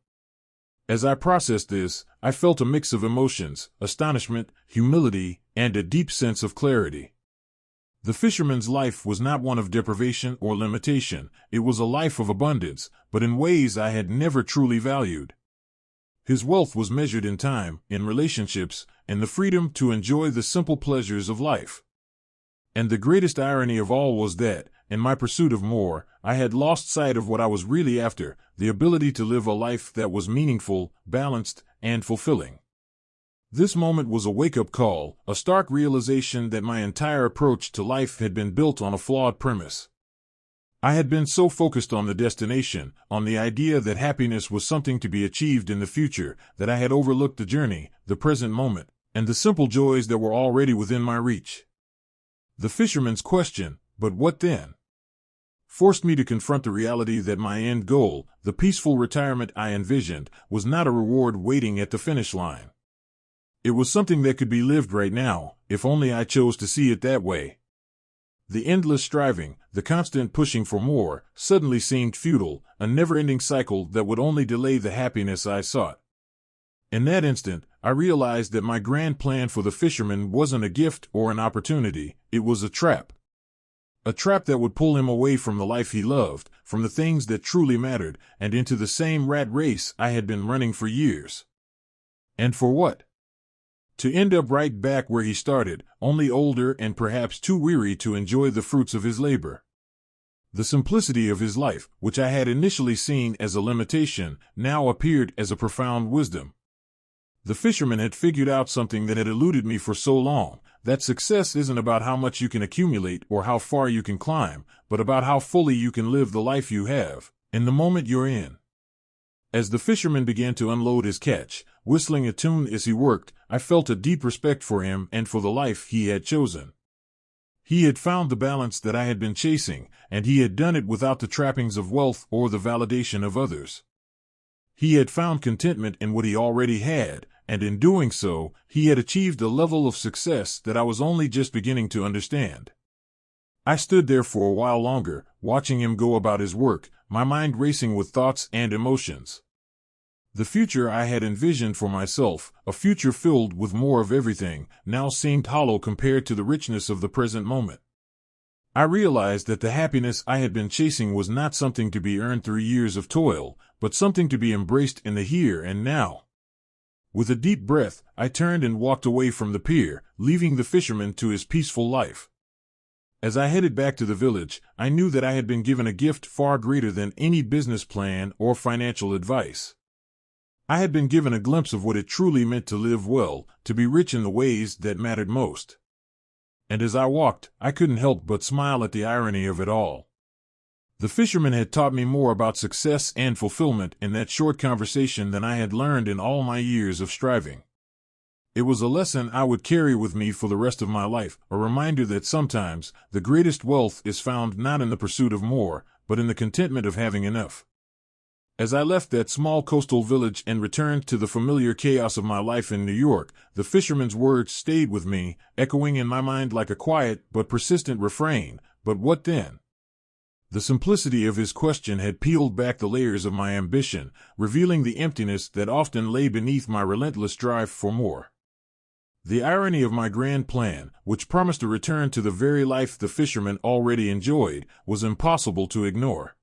As I processed this, I felt a mix of emotions: astonishment, humility, and a deep sense of clarity. The fisherman's life was not one of deprivation or limitation. It was a life of abundance, but in ways I had never truly valued. His wealth was measured in time, in relationships, and the freedom to enjoy the simple pleasures of life. And the greatest irony of all was that, in my pursuit of more, I had lost sight of what I was really after: the ability to live a life that was meaningful, balanced, and fulfilling. This moment was a wake-up call, a stark realization that my entire approach to life had been built on a flawed premise. I had been so focused on the destination, on the idea that happiness was something to be achieved in the future, that I had overlooked the journey, the present moment, and the simple joys that were already within my reach. The fisherman's question, "But what then?" forced me to confront the reality that my end goal, the peaceful retirement I envisioned, was not a reward waiting at the finish line. It was something that could be lived right now, if only I chose to see it that way. The endless striving, the constant pushing for more, suddenly seemed futile, a never-ending cycle that would only delay the happiness I sought. In that instant, I realized that my grand plan for the fisherman wasn't a gift or an opportunity, it was a trap. A trap that would pull him away from the life he loved, from the things that truly mattered, and into the same rat race I had been running for years. And for what? To end up right back where he started, only older and perhaps too weary to enjoy the fruits of his labor. The simplicity of his life, which I had initially seen as a limitation, now appeared as a profound wisdom. The fisherman had figured out something that had eluded me for so long: that success isn't about how much you can accumulate or how far you can climb, but about how fully you can live the life you have, in the moment you're in. As the fisherman began to unload his catch, whistling a tune as he worked, I felt a deep respect for him and for the life he had chosen. He had found the balance that I had been chasing, and he had done it without the trappings of wealth or the validation of others. He had found contentment in what he already had, and in doing so, he had achieved a level of success that I was only just beginning to understand. I stood there for a while longer, watching him go about his work, my mind racing with thoughts and emotions. The future I had envisioned for myself, a future filled with more of everything, now seemed hollow compared to the richness of the present moment. I realized that the happiness I had been chasing was not something to be earned through years of toil, but something to be embraced in the here and now. With a deep breath, I turned and walked away from the pier, leaving the fisherman to his peaceful life. As I headed back to the village, I knew that I had been given a gift far greater than any business plan or financial advice. I had been given a glimpse of what it truly meant to live well, to be rich in the ways that mattered most. And as I walked, I couldn't help but smile at the irony of it all. The fisherman had taught me more about success and fulfillment in that short conversation than I had learned in all my years of striving. It was a lesson I would carry with me for the rest of my life, a reminder that sometimes the greatest wealth is found not in the pursuit of more, but in the contentment of having enough. As I left that small coastal village and returned to the familiar chaos of my life in New York, the fisherman's words stayed with me, echoing in my mind like a quiet but persistent refrain, "But what then?" The simplicity of his question had peeled back the layers of my ambition, revealing the emptiness that often lay beneath my relentless drive for more. The irony of my grand plan, which promised a return to the very life the fisherman already enjoyed, was impossible to ignore.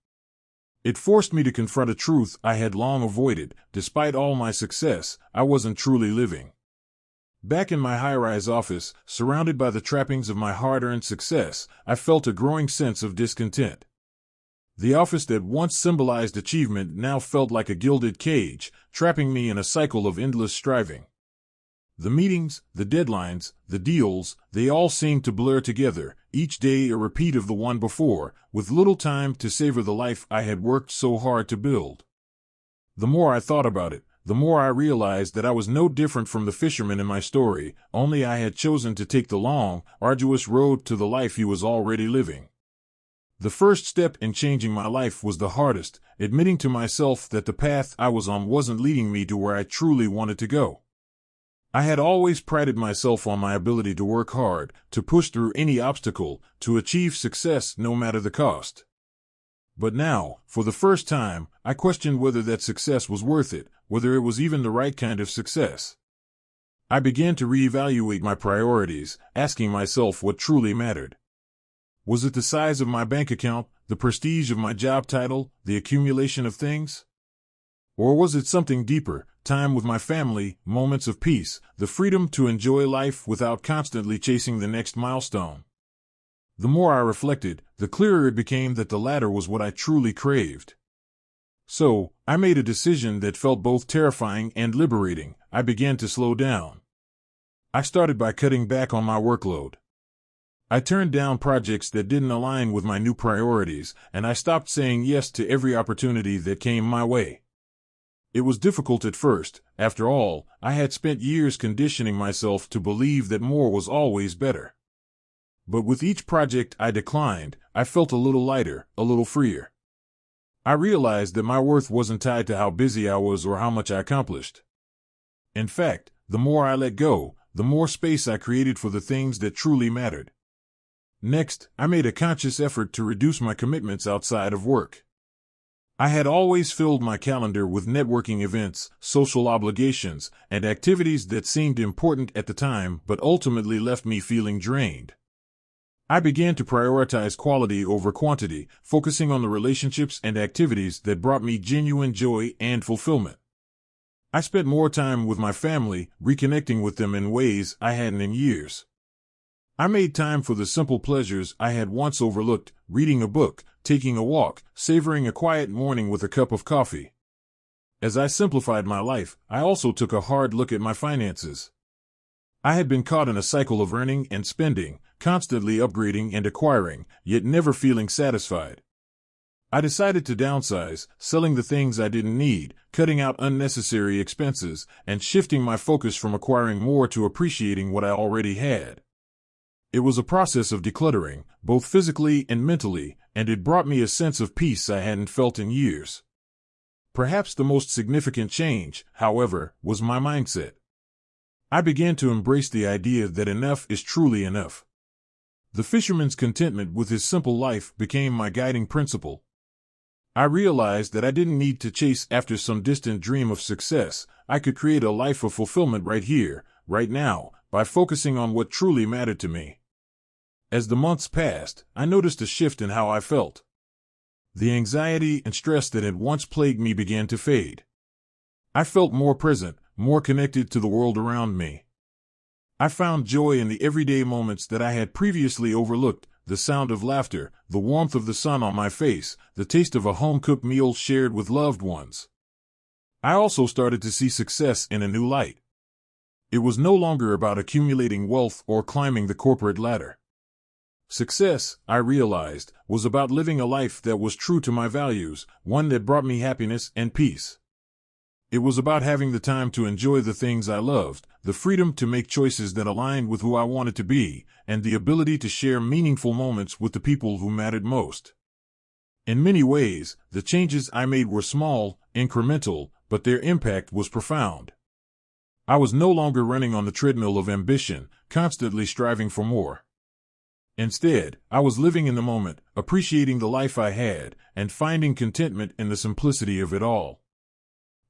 It forced me to confront a truth I had long avoided. Despite all my success, I wasn't truly living. Back in my high-rise office, surrounded by the trappings of my hard-earned success, I felt a growing sense of discontent. The office that once symbolized achievement now felt like a gilded cage, trapping me in a cycle of endless striving. The meetings, the deadlines, the deals, they all seemed to blur together, each day a repeat of the one before, with little time to savor the life I had worked so hard to build. The more I thought about it, the more I realized that I was no different from the fisherman in my story, only I had chosen to take the long, arduous road to the life he was already living. The first step in changing my life was the hardest, admitting to myself that the path I was on wasn't leading me to where I truly wanted to go. I had always prided myself on my ability to work hard, to push through any obstacle, to achieve success no matter the cost. But now, for the first time, I questioned whether that success was worth it, whether it was even the right kind of success. I began to reevaluate my priorities, asking myself what truly mattered. Was it the size of my bank account, the prestige of my job title, the accumulation of things? Or was it something deeper, time with my family, moments of peace, the freedom to enjoy life without constantly chasing the next milestone? The more I reflected, the clearer it became that the latter was what I truly craved. So, I made a decision that felt both terrifying and liberating. I began to slow down. I started by cutting back on my workload. I turned down projects that didn't align with my new priorities, and I stopped saying yes to every opportunity that came my way. It was difficult at first. After all, I had spent years conditioning myself to believe that more was always better. But with each project I declined, I felt a little lighter, a little freer. I realized that my worth wasn't tied to how busy I was or how much I accomplished. In fact, the more I let go, the more space I created for the things that truly mattered. Next, I made a conscious effort to reduce my commitments outside of work. I had always filled my calendar with networking events, social obligations, and activities that seemed important at the time but ultimately left me feeling drained. I began to prioritize quality over quantity, focusing on the relationships and activities that brought me genuine joy and fulfillment. I spent more time with my family, reconnecting with them in ways I hadn't in years. I made time for the simple pleasures I had once overlooked, reading a book, taking a walk, savoring a quiet morning with a cup of coffee. As I simplified my life, I also took a hard look at my finances. I had been caught in a cycle of earning and spending, constantly upgrading and acquiring, yet never feeling satisfied. I decided to downsize, selling the things I didn't need, cutting out unnecessary expenses, and shifting my focus from acquiring more to appreciating what I already had. It was a process of decluttering, both physically and mentally, and it brought me a sense of peace I hadn't felt in years. Perhaps the most significant change, however, was my mindset. I began to embrace the idea that enough is truly enough. The fisherman's contentment with his simple life became my guiding principle. I realized that I didn't need to chase after some distant dream of success. I could create a life of fulfillment right here, right now, by focusing on what truly mattered to me. As the months passed, I noticed a shift in how I felt. The anxiety and stress that had once plagued me began to fade. I felt more present, more connected to the world around me. I found joy in the everyday moments that I had previously overlooked, the sound of laughter, the warmth of the sun on my face, the taste of a home-cooked meal shared with loved ones. I also started to see success in a new light. It was no longer about accumulating wealth or climbing the corporate ladder. Success, I realized, was about living a life that was true to my values, one that brought me happiness and peace. It was about having the time to enjoy the things I loved, the freedom to make choices that aligned with who I wanted to be, and the ability to share meaningful moments with the people who mattered most. In many ways, the changes I made were small, incremental, but their impact was profound. I was no longer running on the treadmill of ambition, constantly striving for more. Instead, I was living in the moment, appreciating the life I had, and finding contentment in the simplicity of it all.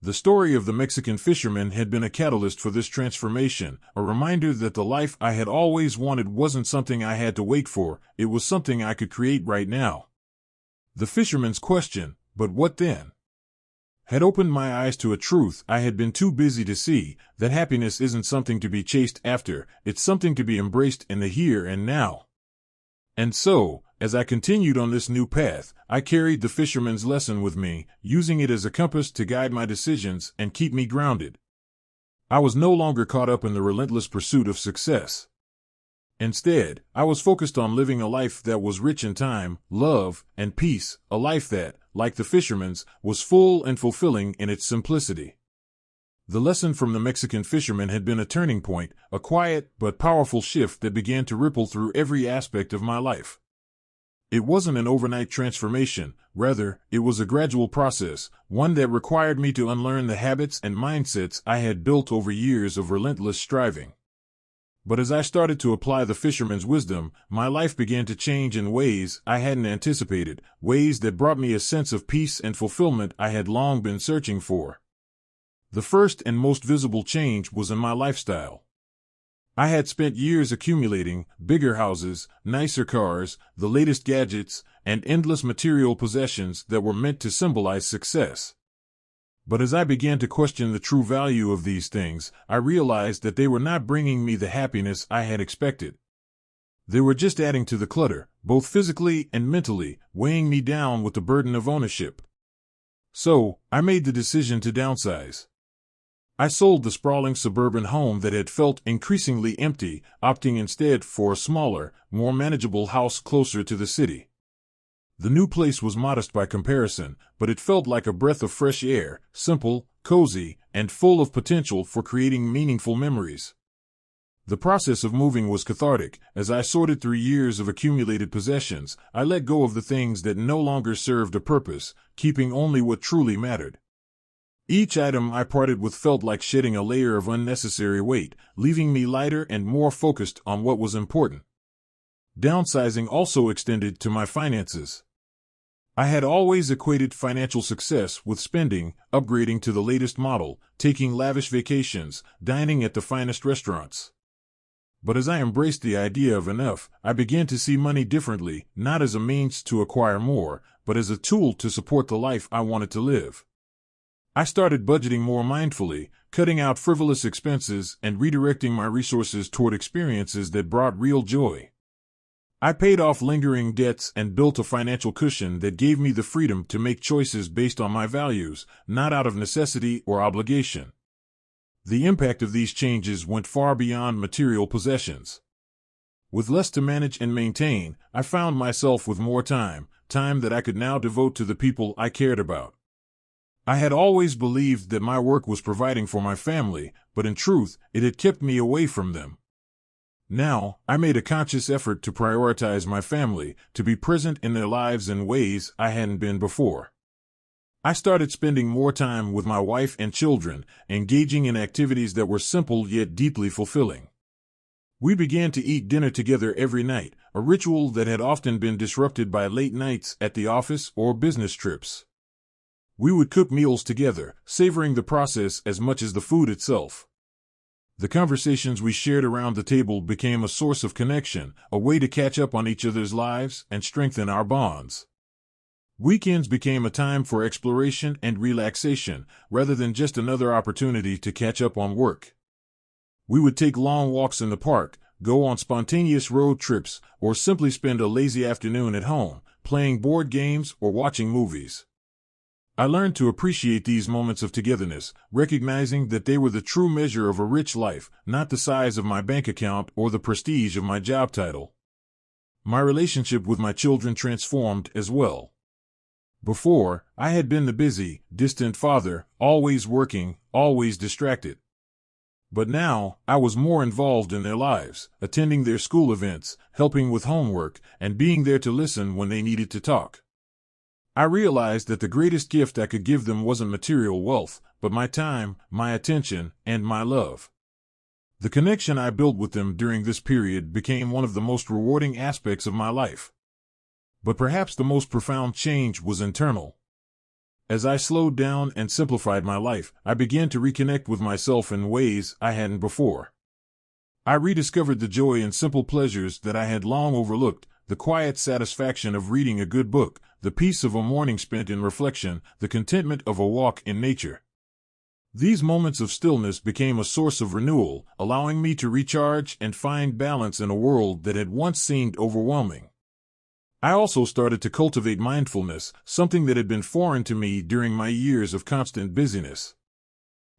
The story of the Mexican fisherman had been a catalyst for this transformation, a reminder that the life I had always wanted wasn't something I had to wait for, it was something I could create right now. The fisherman's question, "But what then?" had opened my eyes to a truth I had been too busy to see, that happiness isn't something to be chased after, it's something to be embraced in the here and now. And so, as I continued on this new path, I carried the fisherman's lesson with me, using it as a compass to guide my decisions and keep me grounded. I was no longer caught up in the relentless pursuit of success. Instead, I was focused on living a life that was rich in time, love, and peace, a life that, like the fisherman's, was full and fulfilling in its simplicity. The lesson from the Mexican fisherman had been a turning point, a quiet but powerful shift that began to ripple through every aspect of my life. It wasn't an overnight transformation, rather, it was a gradual process, one that required me to unlearn the habits and mindsets I had built over years of relentless striving. But as I started to apply the fisherman's wisdom, my life began to change in ways I hadn't anticipated, ways that brought me a sense of peace and fulfillment I had long been searching for. The first and most visible change was in my lifestyle. I had spent years accumulating bigger houses, nicer cars, the latest gadgets, and endless material possessions that were meant to symbolize success. But as I began to question the true value of these things, I realized that they were not bringing me the happiness I had expected. They were just adding to the clutter, both physically and mentally, weighing me down with the burden of ownership. So, I made the decision to downsize. I sold the sprawling suburban home that had felt increasingly empty, opting instead for a smaller, more manageable house closer to the city. The new place was modest by comparison, but it felt like a breath of fresh air, simple, cozy, and full of potential for creating meaningful memories. The process of moving was cathartic. As I sorted through years of accumulated possessions, I let go of the things that no longer served a purpose, keeping only what truly mattered. Each item I parted with felt like shedding a layer of unnecessary weight, leaving me lighter and more focused on what was important. Downsizing also extended to my finances. I had always equated financial success with spending, upgrading to the latest model, taking lavish vacations, dining at the finest restaurants. But as I embraced the idea of enough, I began to see money differently, not as a means to acquire more, but as a tool to support the life I wanted to live. I started budgeting more mindfully, cutting out frivolous expenses and redirecting my resources toward experiences that brought real joy. I paid off lingering debts and built a financial cushion that gave me the freedom to make choices based on my values, not out of necessity or obligation. The impact of these changes went far beyond material possessions. With less to manage and maintain, I found myself with more time that I could now devote to the people I cared about. I had always believed that my work was providing for my family, but in truth, it had kept me away from them. Now, I made a conscious effort to prioritize my family, to be present in their lives in ways I hadn't been before. I started spending more time with my wife and children, engaging in activities that were simple yet deeply fulfilling. We began to eat dinner together every night, a ritual that had often been disrupted by late nights at the office or business trips. We would cook meals together, savoring the process as much as the food itself. The conversations we shared around the table became a source of connection, a way to catch up on each other's lives and strengthen our bonds. Weekends became a time for exploration and relaxation, rather than just another opportunity to catch up on work. We would take long walks in the park, go on spontaneous road trips, or simply spend a lazy afternoon at home, playing board games or watching movies. I learned to appreciate these moments of togetherness, recognizing that they were the true measure of a rich life, not the size of my bank account or the prestige of my job title. My relationship with my children transformed as well. Before, I had been the busy, distant father, always working, always distracted. But now, I was more involved in their lives, attending their school events, helping with homework, and being there to listen when they needed to talk. I realized that the greatest gift I could give them wasn't material wealth, but my time, my attention, and my love. The connection I built with them during this period became one of the most rewarding aspects of my life. But perhaps the most profound change was internal. As I slowed down and simplified my life, I began to reconnect with myself in ways I hadn't before. I rediscovered the joy in simple pleasures that I had long overlooked, the quiet satisfaction of reading a good book, the peace of a morning spent in reflection, the contentment of a walk in nature. These moments of stillness became a source of renewal, allowing me to recharge and find balance in a world that had once seemed overwhelming. I also started to cultivate mindfulness, something that had been foreign to me during my years of constant busyness.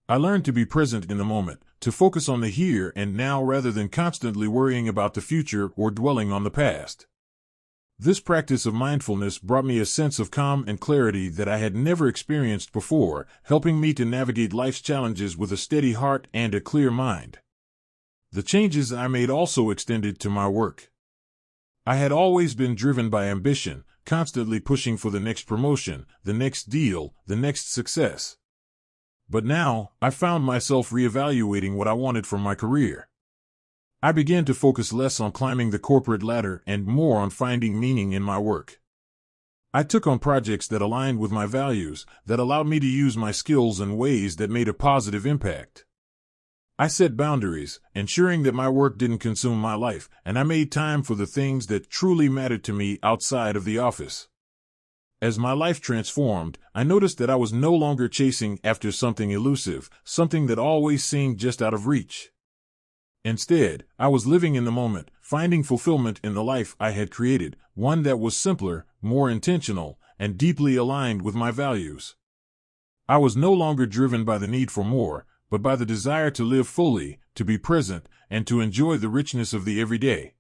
I learned to be present in the moment, to focus on the here and now rather than constantly worrying about the future or dwelling on the past. This practice of mindfulness brought me a sense of calm and clarity that I had never experienced before, helping me to navigate life's challenges with a steady heart and a clear mind. The changes I made also extended to my work. I had always been driven by ambition, constantly pushing for the next promotion, the next deal, the next success. But now, I found myself reevaluating what I wanted from my career. I began to focus less on climbing the corporate ladder and more on finding meaning in my work. I took on projects that aligned with my values, that allowed me to use my skills in ways that made a positive impact. I set boundaries, ensuring that my work didn't consume my life, and I made time for the things that truly mattered to me outside of the office. As my life transformed, I noticed that I was no longer chasing after something elusive, something that always seemed just out of reach. Instead, I was living in the moment, finding fulfillment in the life I had created, one that was simpler, more intentional, and deeply aligned with my values. I was no longer driven by the need for more, but by the desire to live fully, to be present, and to enjoy the richness of the everyday.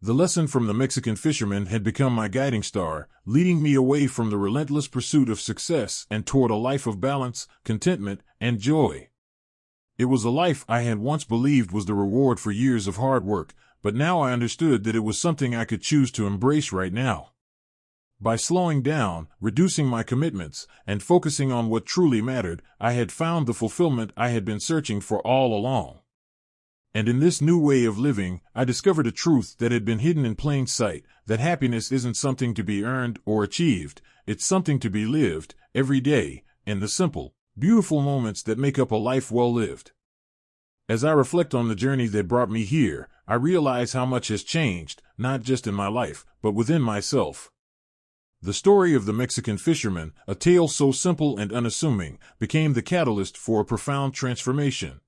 The lesson from the Mexican fisherman had become my guiding star, leading me away from the relentless pursuit of success and toward a life of balance, contentment, and joy. It was a life I had once believed was the reward for years of hard work, but now I understood that it was something I could choose to embrace right now. By slowing down, reducing my commitments, and focusing on what truly mattered, I had found the fulfillment I had been searching for all along. And in this new way of living, I discovered a truth that had been hidden in plain sight, that happiness isn't something to be earned or achieved, it's something to be lived, every day, in the simple, beautiful moments that make up a life well lived. As I reflect on the journey that brought me here, I realize how much has changed, not just in my life, but within myself. The story of the Mexican fisherman, a tale so simple and unassuming, became the catalyst for a profound transformation.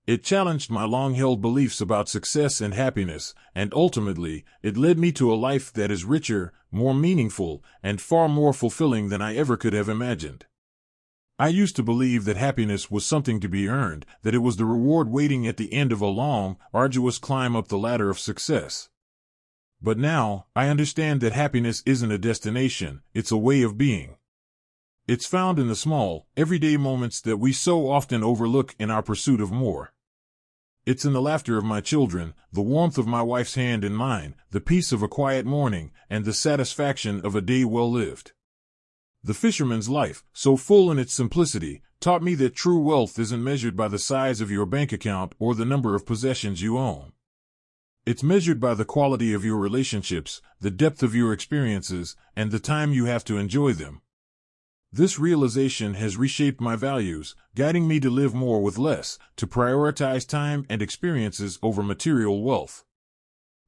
It challenged my long-held beliefs about success and happiness, and ultimately, it led me to a life that is richer, more meaningful, and far more fulfilling than I ever could have imagined. I used to believe that happiness was something to be earned, that it was the reward waiting at the end of a long, arduous climb up the ladder of success. But now, I understand that happiness isn't a destination, it's a way of being. It's found in the small, everyday moments that we so often overlook in our pursuit of more. It's in the laughter of my children, the warmth of my wife's hand in mine, the peace of a quiet morning, and the satisfaction of a day well lived. The fisherman's life, so full in its simplicity, taught me that true wealth isn't measured by the size of your bank account or the number of possessions you own. It's measured by the quality of your relationships, the depth of your experiences, and the time you have to enjoy them. This realization has reshaped my values, guiding me to live more with less, to prioritize time and experiences over material wealth.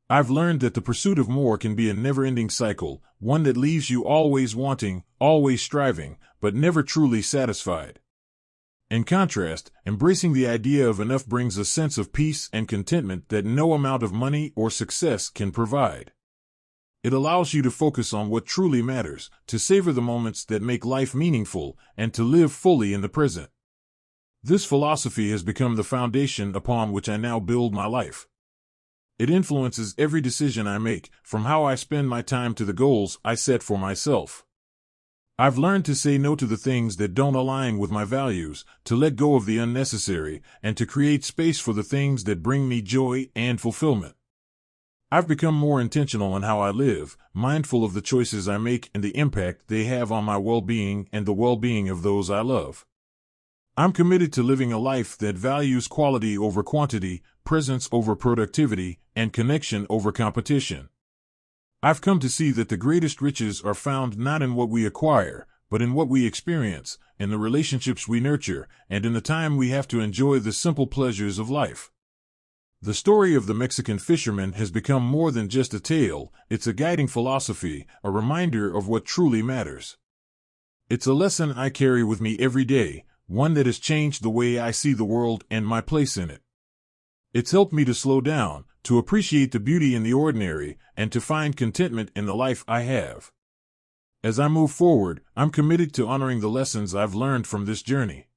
I've learned that the pursuit of more can be a never-ending cycle, one that leaves you always wanting, always striving, but never truly satisfied. In contrast, embracing the idea of enough brings a sense of peace and contentment that no amount of money or success can provide. It allows you to focus on what truly matters, to savor the moments that make life meaningful, and to live fully in the present. This philosophy has become the foundation upon which I now build my life. It influences every decision I make, from how I spend my time to the goals I set for myself. I've learned to say no to the things that don't align with my values, to let go of the unnecessary, and to create space for the things that bring me joy and fulfillment. I've become more intentional in how I live, mindful of the choices I make and the impact they have on my well-being and the well-being of those I love. I'm committed to living a life that values quality over quantity, presence over productivity, and connection over competition. I've come to see that the greatest riches are found not in what we acquire, but in what we experience, in the relationships we nurture, and in the time we have to enjoy the simple pleasures of life. The story of the Mexican fisherman has become more than just a tale. It's a guiding philosophy, a reminder of what truly matters. It's a lesson I carry with me every day, one that has changed the way I see the world and my place in it. It's helped me to slow down, to appreciate the beauty in the ordinary, and to find contentment in the life I have. As I move forward, I'm committed to honoring the lessons I've learned from this journey.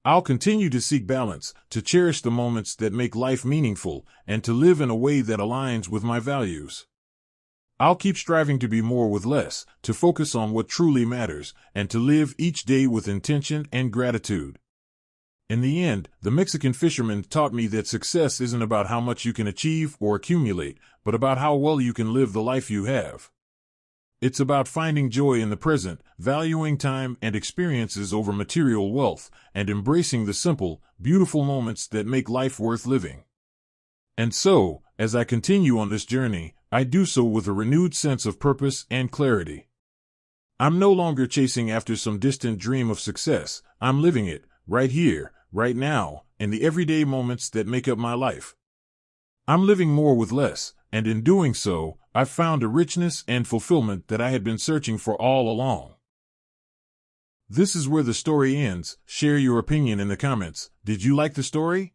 I'll continue to seek balance, to cherish the moments that make life meaningful, and to live in a way that aligns with my values. I'll keep striving to be more with less, to focus on what truly matters, and to live each day with intention and gratitude. In the end, the Mexican fisherman taught me that success isn't about how much you can achieve or accumulate, but about how well you can live the life you have. It's about finding joy in the present, valuing time and experiences over material wealth, and embracing the simple, beautiful moments that make life worth living. And so, as I continue on this journey, I do so with a renewed sense of purpose and clarity. I'm no longer chasing after some distant dream of success. I'm living it, right here, right now, in the everyday moments that make up my life. I'm living more with less, and in doing so, I've found a richness and fulfillment that I had been searching for all along. This is where the story ends. Share your opinion in the comments. Did you like the story?